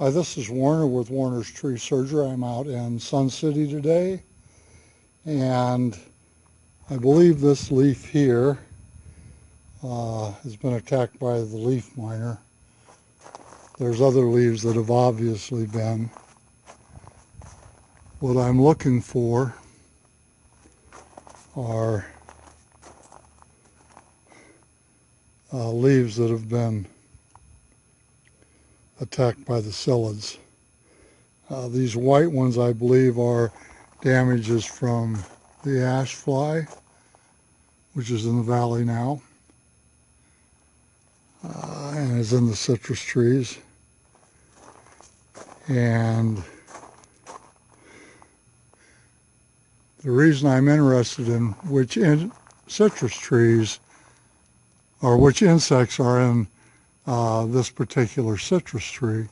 Hi, this is Warner with Warner's Tree Surgery. I'm out in Sun City today, and I believe this leaf here has been attacked by the leaf miner. There's other leaves that have obviously been. What I'm looking for are leaves that have been attacked by the psyllids. These white ones, I believe, are damages from the ash fly, which is in the valley now, and is in the citrus trees. And the reason I'm interested in which citrus trees or which insects are in this particular citrus tree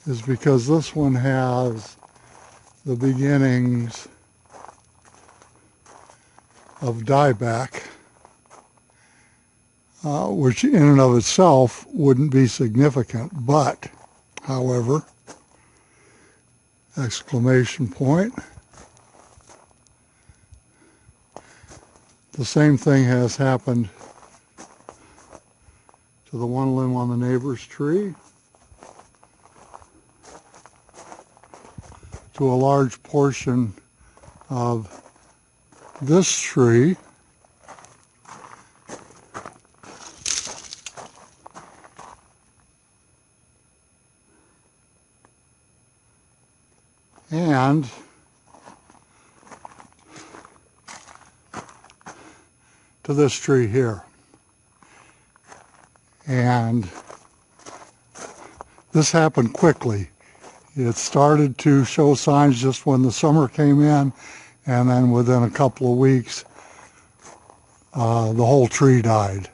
is because this one has the beginnings of dieback, which in and of itself wouldn't be significant, but, however, exclamation point, the same thing has happened to the one limb on the neighbor's tree, to a large portion of this tree, and to this tree here. And this happened quickly. It started to show signs just when the summer came in, and then within a couple of weeks, the whole tree died.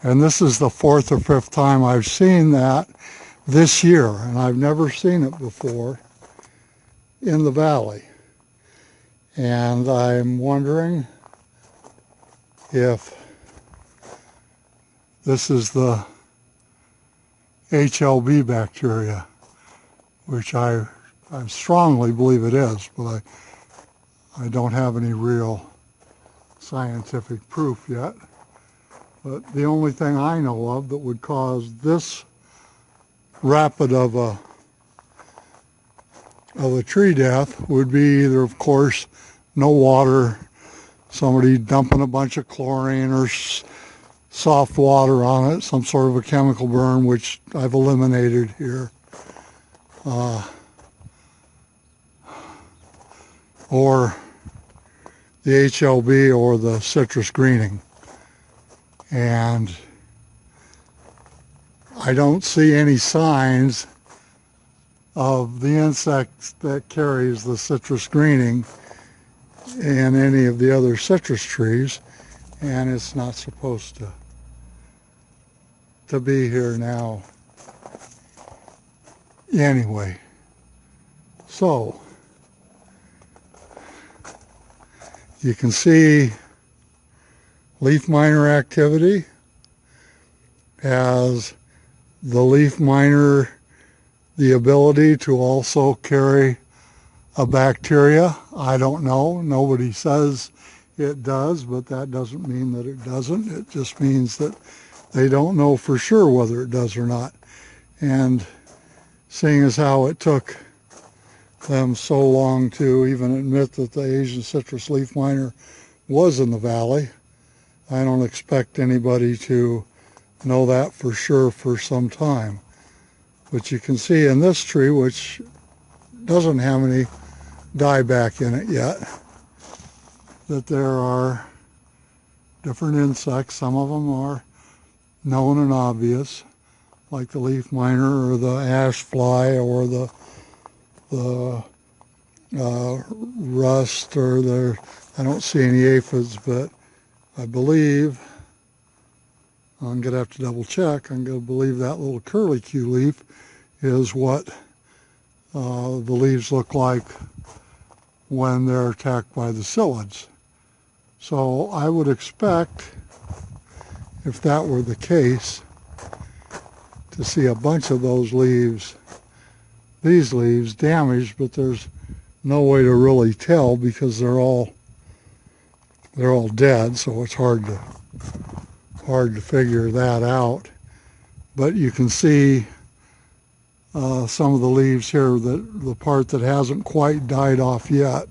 And this is the fourth or fifth time I've seen that this year, and I've never seen it before in the valley. And I'm wondering if this is the HLB bacteria, which I strongly believe it is, but I don't have any real scientific proof yet. But the only thing I know of that would cause this rapid of a tree death would be either, of course, no water, somebody dumping a bunch of chlorine or soft water on it, some sort of a chemical burn, which I've eliminated here, or the HLB or the citrus greening. And I don't see any signs of the insect that carries the citrus greening in any of the other citrus trees, and it's not supposed to be here now anyway. So you can see leaf miner activity. Has the leaf miner the ability to also carry a bacteria? I don't know. Nobody says it does, but that doesn't mean that it doesn't. It just means that they don't know for sure whether it does or not. And seeing as how it took them so long to even admit that the Asian citrus leaf miner was in the valley, I don't expect anybody to know that for sure for some time. But you can see in this tree, which doesn't have any dieback in it yet, that there are different insects. Some of them are known and obvious, like the leaf miner or the ash fly or the rust, or I don't see any aphids, but I believe, I'm going to have to double check, I'm going to believe that little curlicue leaf is what the leaves look like when they're attacked by the psyllids. So I would expect, if that were the case, to see a bunch of those leaves these leaves damaged, but there's no way to really tell because they're all dead, so it's hard to figure that out. But you can see some of the leaves here, the part that hasn't quite died off yet.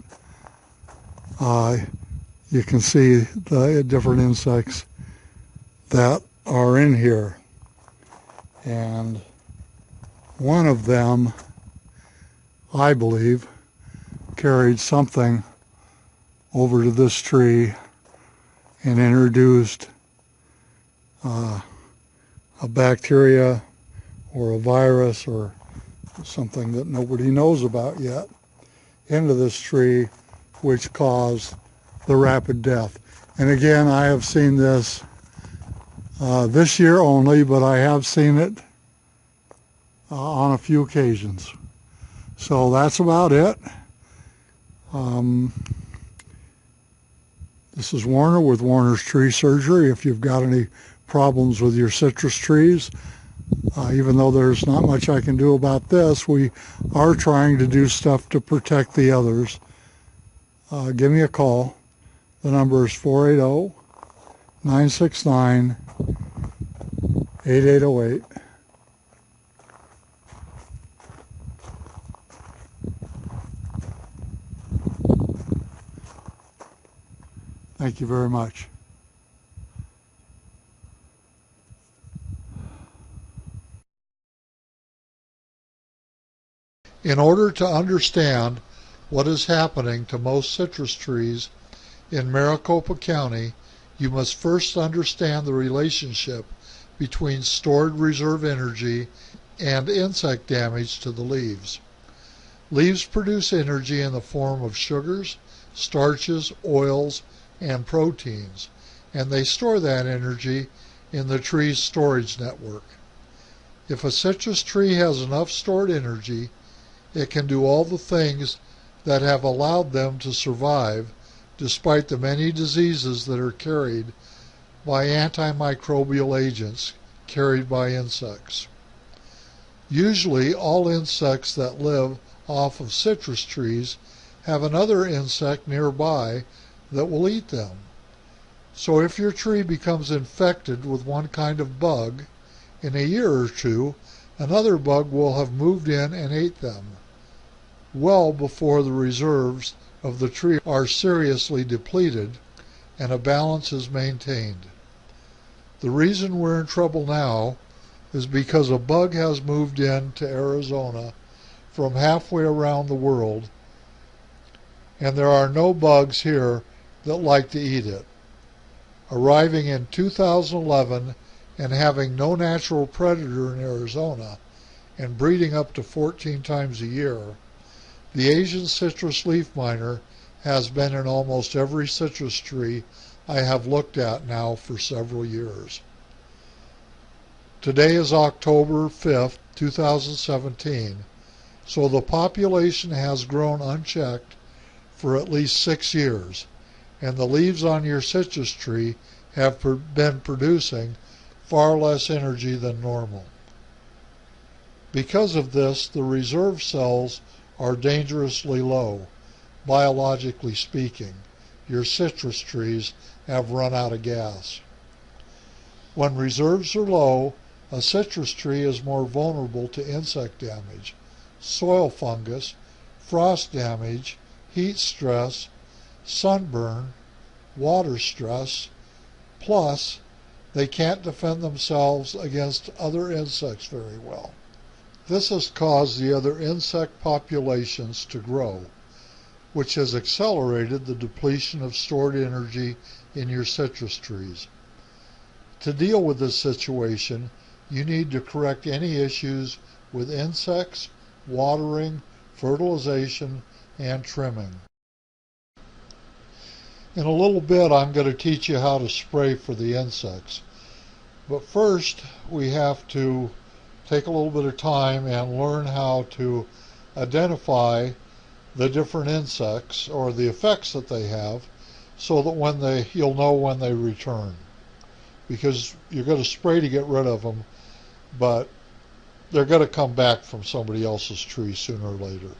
You can see the different insects that are in here. And one of them, I believe, carried something over to this tree and introduced a bacteria or a virus or something that nobody knows about yet into this tree, which caused the rapid death. And again, I have seen this this year only, but I have seen it on a few occasions. So that's about it. This is Warner with Warner's Tree Surgery. If you've got any problems with your citrus trees, even though there's not much I can do about this, we are trying to do stuff to protect the others. Give me a call. The number is 480-969-8808. Thank you very much. In order to understand what is happening to most citrus trees in Maricopa County, you must first understand the relationship between stored reserve energy and insect damage to the leaves. Leaves produce energy in the form of sugars, starches, oils, and proteins, and they store that energy in the tree's storage network. If a citrus tree has enough stored energy, it can do all the things that have allowed them to survive despite the many diseases that are carried by antimicrobial agents carried by insects. Usually, all insects that live off of citrus trees have another insect nearby that will eat them. So if your tree becomes infected with one kind of bug, in a year or two, another bug will have moved in and ate them, well before the reserves of the tree are seriously depleted and a balance is maintained. The reason we're in trouble now is because a bug has moved in to Arizona from halfway around the world, and there are no bugs here that like to eat it. Arriving in 2011 and having no natural predator in Arizona and breeding up to 14 times a year, the Asian citrus leaf miner has been in almost every citrus tree I have looked at now for several years. Today is October 5th, 2017, so the population has grown unchecked for at least 6 years, and the leaves on your citrus tree have been producing far less energy than normal. Because of this, the reserve cells are dangerously low, biologically speaking. Your citrus trees have run out of gas. When reserves are low, a citrus tree is more vulnerable to insect damage, soil fungus, frost damage, heat stress, sunburn, water stress, plus they can't defend themselves against other insects very well. This has caused the other insect populations to grow, which has accelerated the depletion of stored energy in your citrus trees. To deal with this situation, you need to correct any issues with insects, watering, fertilization, and trimming. In a little bit, I'm going to teach you how to spray for the insects. But first, we have to take a little bit of time and learn how to identify the different insects or the effects that they have, so that you'll know when they return. Because you're going to spray to get rid of them, but they're going to come back from somebody else's tree sooner or later.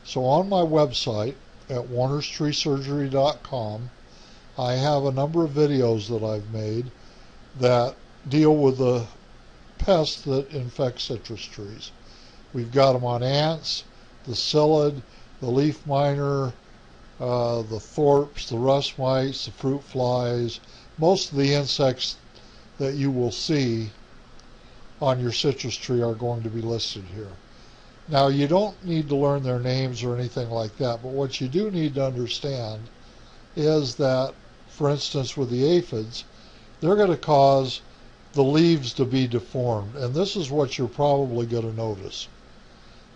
So on my website at warnerstreesurgery.com, I have a number of videos that I've made that deal with the pests that infect citrus trees. We've got them on ants, the psyllid, the leaf miner, the thorps, the rust mites, the fruit flies, most of the insects that you will see on your citrus tree are going to be listed here. Now, you don't need to learn their names or anything like that, but what you do need to understand is that, for instance, with the aphids, they're going to cause the leaves to be deformed, and this is what you're probably going to notice.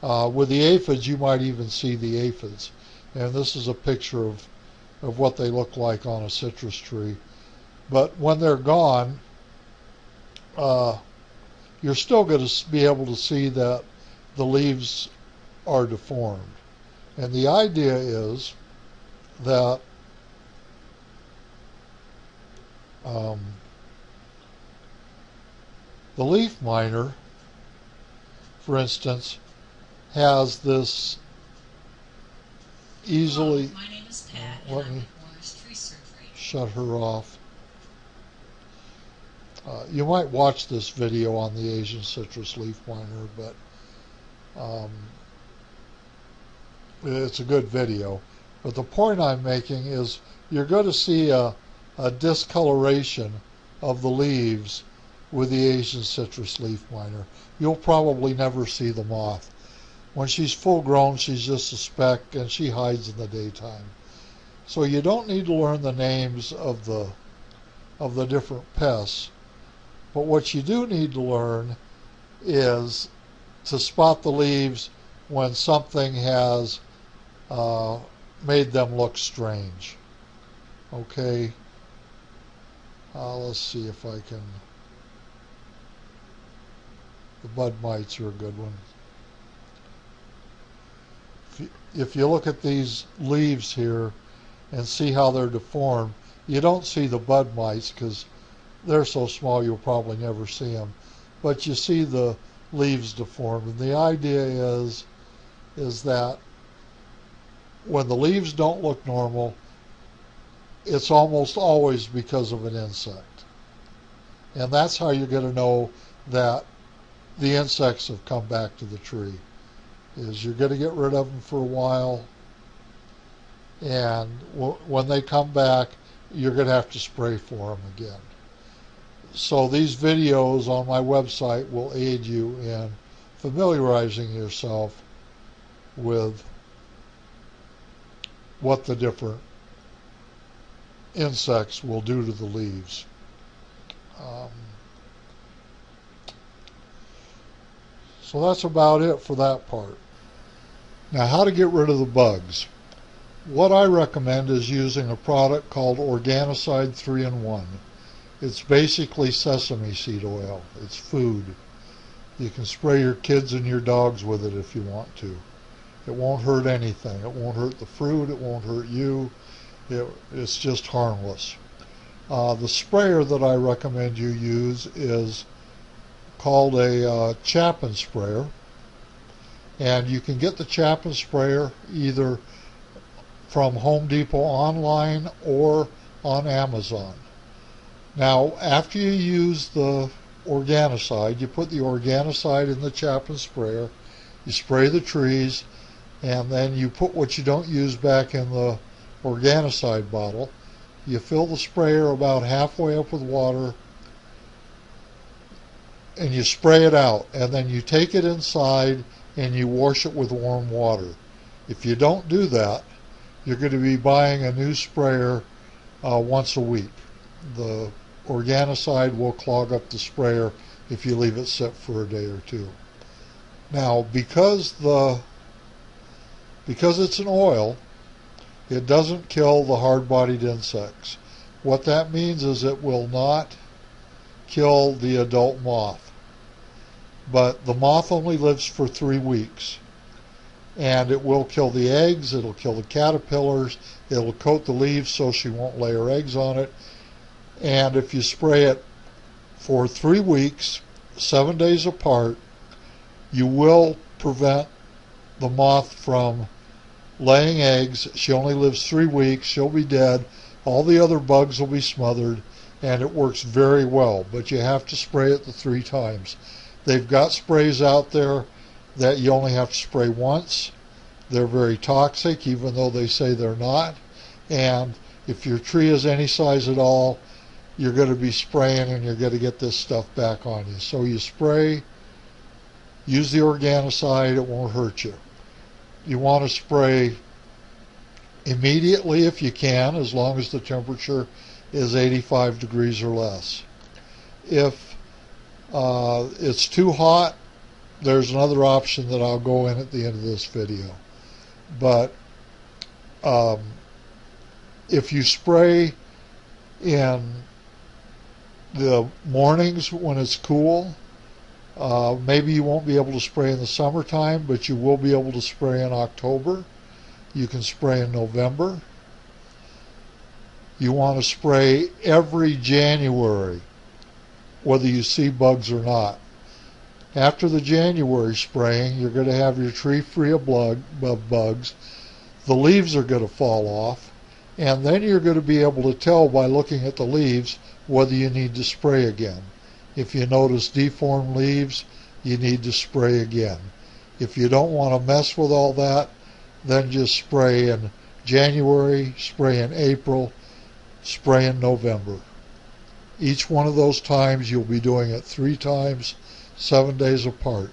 With the aphids, you might even see the aphids, and this is a picture of what they look like on a citrus tree. But when they're gone, you're still going to be able to see that the leaves are deformed. And the idea is that the leaf miner, for instance, has this easily... Hello, my name is Pat, and let I'm me with Warner's Tree Surgery. shut her off. You might watch this video on the Asian citrus leaf miner, but it's a good video. But the point I'm making is you're going to see a discoloration of the leaves with the Asian citrus leaf miner. You'll probably never see the moth. When she's full grown, she's just a speck, and she hides in the daytime. So you don't need to learn the names of the different pests. But what you do need to learn is to spot the leaves when something has made them look strange. Okay, let's see if I can... The bud mites are a good one. If you look at these leaves here and see how they're deformed, you don't see the bud mites because they're so small you'll probably never see them. But you see the leaves deformed. And the idea is that when the leaves don't look normal, it's almost always because of an insect. And that's how you're going to know that the insects have come back to the tree. Is you're going to get rid of them for a while, and when they come back, you're going to have to spray for them again. So these videos on my website will aid you in familiarizing yourself with what the different insects will do to the leaves. So that's about it for that part. Now, how to get rid of the bugs. What I recommend is using a product called Organicide 3-in-1. It's basically sesame seed oil. It's food. You can spray your kids and your dogs with it if you want to. It won't hurt anything. It won't hurt the fruit. It won't hurt you. It's just harmless. The sprayer that I recommend you use is called a Chapin sprayer. And you can get the Chapin sprayer either from Home Depot online or on Amazon. Now, after you use the Organicide, you put the Organicide in the Chapin sprayer, you spray the trees, and then you put what you don't use back in the Organicide bottle. You fill the sprayer about halfway up with water, and you spray it out, and then you take it inside and you wash it with warm water. If you don't do that, you're going to be buying a new sprayer once a week. The Organicide will clog up the sprayer if you leave it sit for a day or two. Now, because it's an oil, it doesn't kill the hard-bodied insects. What that means is it will not kill the adult moth. But the moth only lives for 3 weeks. And it will kill the eggs, it'll kill the caterpillars, it'll coat the leaves so she won't lay her eggs on it. And if you spray it for 3 weeks, 7 days apart, You will prevent the moth from laying eggs. She only lives 3 weeks. She'll be dead. All the other bugs will be smothered, and it works very well. But you have to spray it the 3 times. They've got sprays out there that you only have to spray once. They're very toxic, even though they say they're not. And if your tree is any size at all, you're going to be spraying and you're going to get this stuff back on you. So you spray, use the organicide, it won't hurt you. You want to spray immediately if you can, as long as the temperature is 85 degrees or less. If it's too hot, there's another option that I'll go in at the end of this video. But if you spray in the mornings when it's cool, maybe you won't be able to spray in the summertime, but you will be able to spray in October. You can spray in November. You want to spray every January, whether you see bugs or not. After the January spraying, you're going to have your tree free of bugs. The leaves are going to fall off, and then you're going to be able to tell by looking at the leaves whether you need to spray again. If you notice deformed leaves, you need to spray again. If you don't want to mess with all that, then just spray in January, spray in April, spray in November. Each one of those times you'll be doing it 3 times, 7 days apart.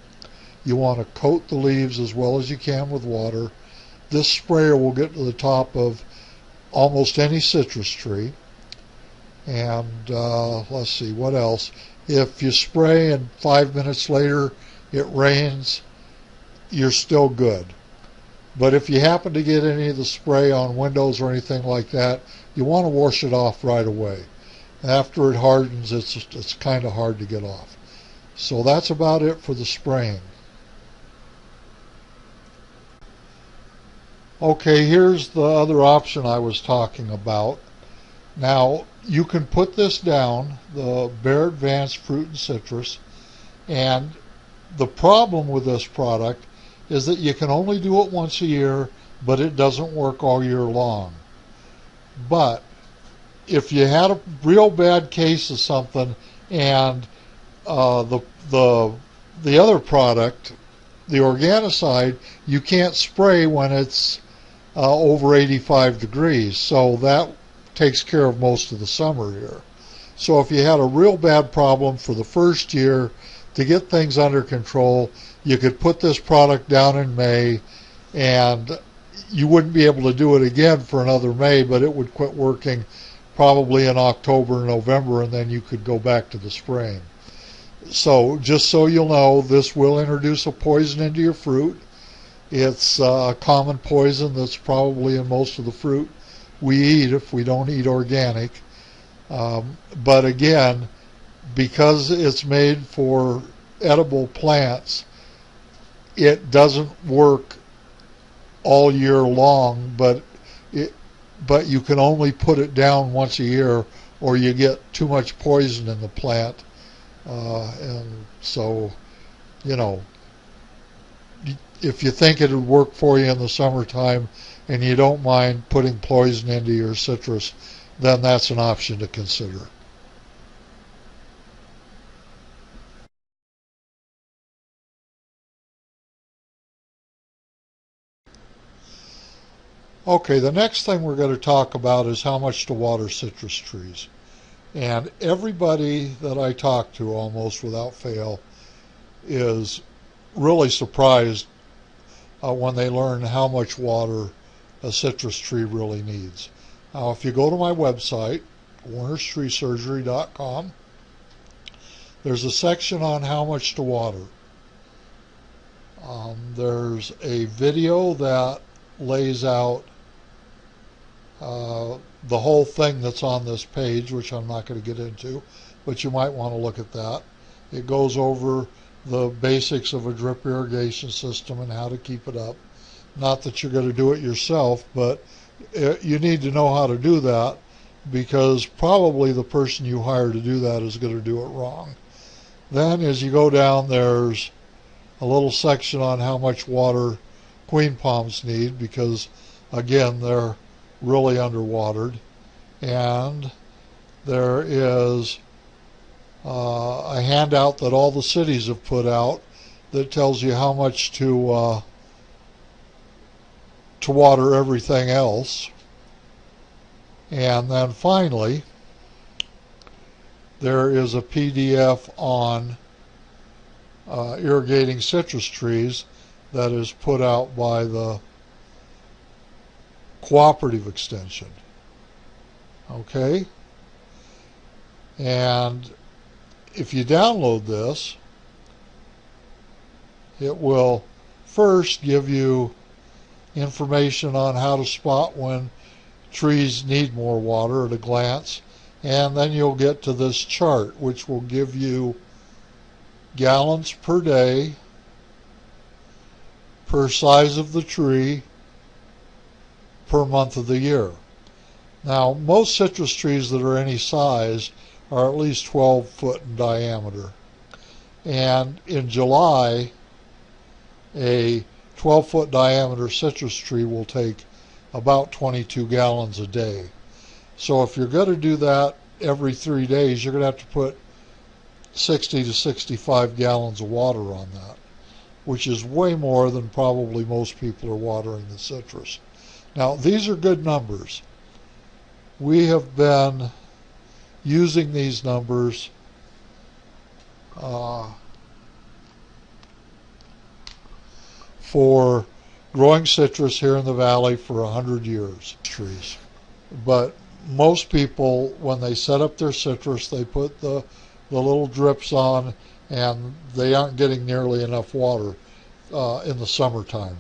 You want to coat the leaves as well as you can with water. This sprayer will get to the top of almost any citrus tree. And let's see, what else? If you spray and 5 minutes later it rains, you're still good. But if you happen to get any of the spray on windows or anything like that, you want to wash it off right away. After it hardens, it's kind of hard to get off. So that's about it for the spraying. Okay, here's the other option I was talking about. Now, you can put this down, the Bare Advanced Fruit and Citrus, and the problem with this product is that you can only do it once a year, but it doesn't work all year long. But if you had a real bad case of something and the other product, the organicide, you can't spray when it's over 85 degrees, so that takes care of most of the summer here. So if you had a real bad problem for the first year, to get things under control, you could put this product down in May, and you wouldn't be able to do it again for another May, but it would quit working probably in October or November, and then you could go back to the spraying. So just so you'll know, this will introduce a poison into your fruit. It's a common poison that's probably in most of the fruit we eat if we don't eat organic. But again, because it's made for edible plants, it doesn't work all year long, but you can only put it down once a year or you get too much poison in the plant. And so, you know, if you think it would work for you in the summertime and you don't mind putting poison into your citrus, then that's an option to consider. Okay, the next thing we're going to talk about is how much to water citrus trees. And everybody that I talk to, almost without fail, is really surprised when they learn how much water a citrus tree really needs. Now, if you go to my website, warnerstreesurgery.com, there's a section on how much to water. There's a video that lays out the whole thing that's on this page, which I'm not going to get into, but you might want to look at that. It goes over the basics of a drip irrigation system and how to keep it up. Not that you're going to do it yourself, but you need to know how to do that, because probably the person you hire to do that is going to do it wrong. Then as you go down, there's a little section on how much water queen palms need, because again they're really underwatered. And there is a handout that all the cities have put out that tells you how much to water everything else. And then finally, there is a PDF on irrigating citrus trees that is put out by the cooperative extension. Okay? And if you download this, it will first give you information on how to spot when trees need more water at a glance, and then you'll get to this chart which will give you gallons per day per size of the tree per month of the year. Now, most citrus trees that are any size are at least 12 foot in diameter, and in July a 12-foot diameter citrus tree will take about 22 gallons a day. So if you're going to do that every 3 days, you're going to have to put 60 to 65 gallons of water on that, which is way more than probably most people are watering the citrus. Now, these are good numbers. We have been using these numbers for growing citrus here in the valley for 100 years. Trees. But most people, when they set up their citrus, they put the little drips on, and they aren't getting nearly enough water in the summertime.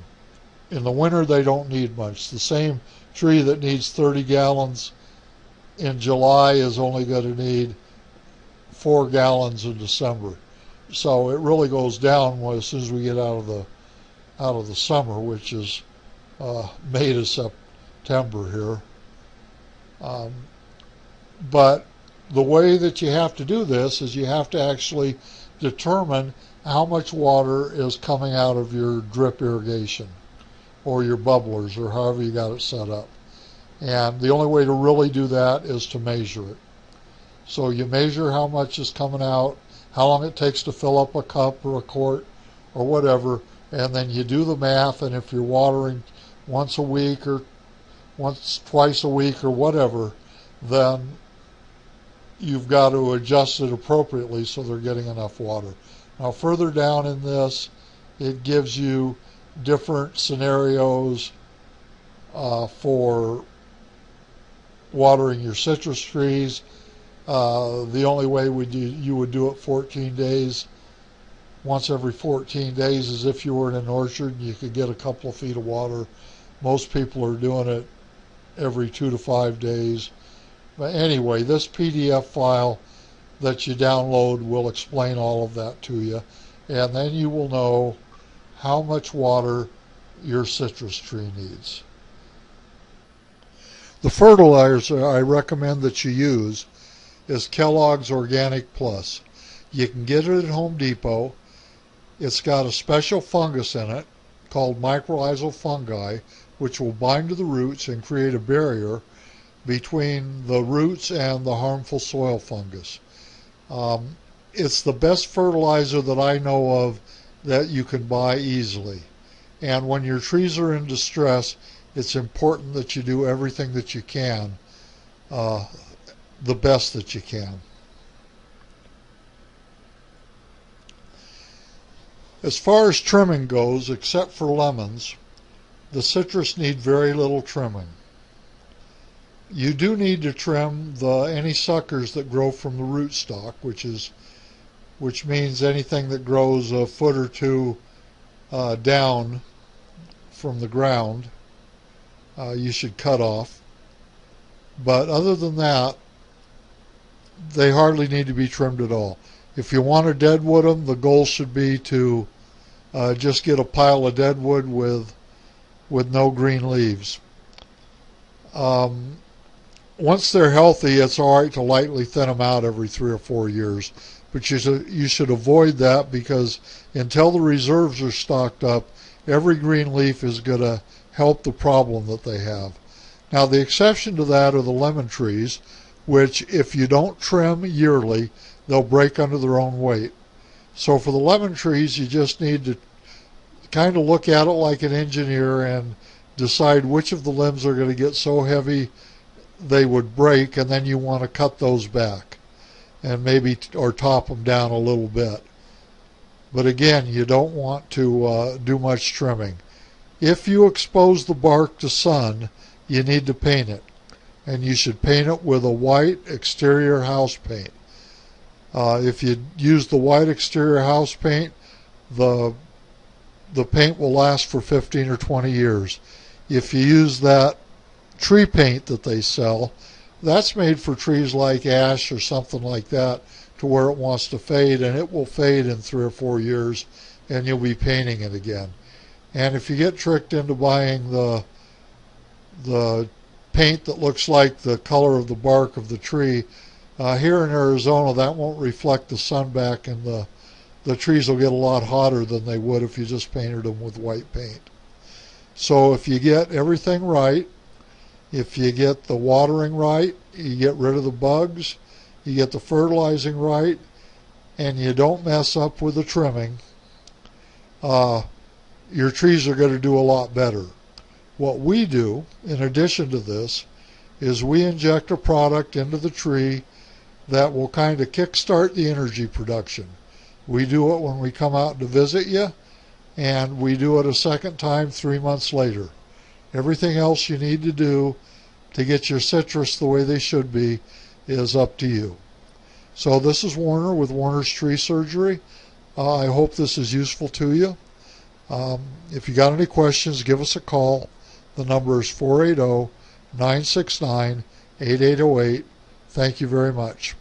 In the winter, they don't need much. The same tree that needs 30 gallons in July is only going to need 4 gallons in December. So it really goes down as soon as we get out of the summer, which is May to September here. But the way that you have to do this is you have to actually determine how much water is coming out of your drip irrigation or your bubblers, or however you got it set up. And the only way to really do that is to measure it. So you measure how much is coming out, how long it takes to fill up a cup or a quart or whatever, and then you do the math, and if you're watering once a week or twice a week or whatever, then you've got to adjust it appropriately so they're getting enough water. Now, further down in this, it gives you different scenarios for watering your citrus trees. The only way you would do it 14 days, once every 14 days, is if you were in an orchard and you could get a couple of feet of water. Most people are doing it every 2 to 5 days. But anyway, this PDF file that you download will explain all of that to you, and then you will know how much water your citrus tree needs. The fertilizer I recommend that you use is Kellogg's Organic Plus. You can get it at Home Depot. It's got a special fungus in it called mycorrhizal fungi, which will bind to the roots and create a barrier between the roots and the harmful soil fungus. It's the best fertilizer that I know of that you can buy easily. And when your trees are in distress, it's important that you do everything that you can, the best that you can. As far as trimming goes, except for lemons, the citrus need very little trimming. You do need to trim any suckers that grow from the rootstock, which means anything that grows a foot or two down from the ground, you should cut off. But other than that, they hardly need to be trimmed at all. If you want to deadwood them, the goal should be to just get a pile of deadwood with no green leaves. Once they're healthy, it's all right to lightly thin them out every 3 or 4 years. but you should avoid that, because until the reserves are stocked up, every green leaf is going to help the problem that they have. Now, the exception to that are the lemon trees, which if you don't trim yearly, they'll break under their own weight. So for the lemon trees, you just need to kind of look at it like an engineer and decide which of the limbs are going to get so heavy they would break, and then you want to cut those back and maybe or top them down a little bit. But again, you don't want to do much trimming. If you expose the bark to sun, you need to paint it, and you should paint it with a white exterior house paint. If you use the white exterior house paint, the paint will last for 15 or 20 years. If you use that tree paint that they sell, that's made for trees like ash or something like that, to where it wants to fade, and it will fade in 3 or 4 years, and you'll be painting it again. And if you get tricked into buying the paint that looks like the color of the bark of the tree, here in Arizona, that won't reflect the sun back, and the trees will get a lot hotter than they would if you just painted them with white paint. So if you get everything right, if you get the watering right, you get rid of the bugs, you get the fertilizing right, and you don't mess up with the trimming, your trees are going to do a lot better. What we do, in addition to this, is we inject a product into the tree that will kind of kickstart the energy production. We do it when we come out to visit you, and we do it a second time 3 months later. Everything else you need to do to get your citrus the way they should be is up to you. So this is Warner with Warner's Tree Surgery. I hope this is useful to you. If you got any questions, give us a call. The number is 480-969-8808. Thank you very much.